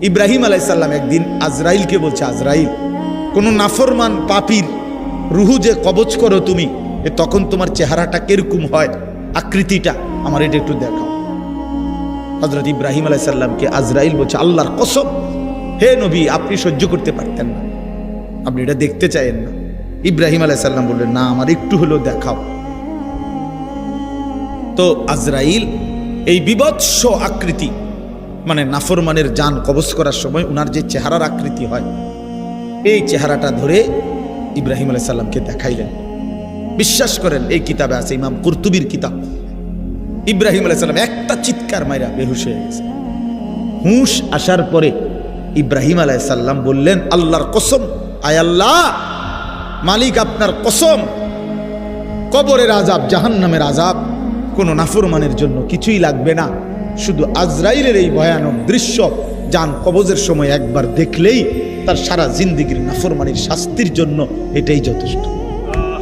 ইব্রাহিম আলাইহিস সালাম একদিন আজরাইলকে বলছে, আজরাইল, কোন নাফরমান পাপীর রুহু যে কবজ করো তুমি, তখন তোমার চেহারাটা কিরকম হয়, আকৃতিটা আমার এটা একটু দেখাও। হযরত ইব্রাহিম আলাইহিস সালামকে আজরাইল বলছে, আল্লাহর কসম হে নবী, আপনি সহ্য করতে পারতেন না, আপনি এটা দেখতে চাইেন না। ইব্রাহিম আলাইহিস সালাম বললেন, না, আমার একটু হলেও দেখাও। তো আজরাইল এই বিভৎস আকৃতি, মানে নাফরমানের জান কবজ করার সময় উনার যে চেহারার আকৃতি হয়, এই চেহারাটা ধরে ইব্রাহিম আলাইহিস সালামকে দেখাইলেন। বিশ্বাস করেন, এই কিতাবে আছে, ইমাম কুরতুবীর কিতাব। ইব্রাহিম আলাইহিস সালাম একটা চিৎকার মাইরা বেহুশ হয়ে গেছে। হুঁশ আসার পরে ইব্রাহিম আলাইহিস সালাম বললেন, আল্লাহর কসম, আয় আল্লাহ, মালিক আপনার কসম, কবরের আযাব, জাহান্নামের আযাব কোনো নাফরমানের জন্য কিছুই লাগবে না, শুধু আজরাইলের এই ভয়ানক দৃশ্য জান কবজের সময় একবার দেখলেই তার সারা জিন্দেগীর নাফরমানির শাস্তির জন্য এটাই যথেষ্ট।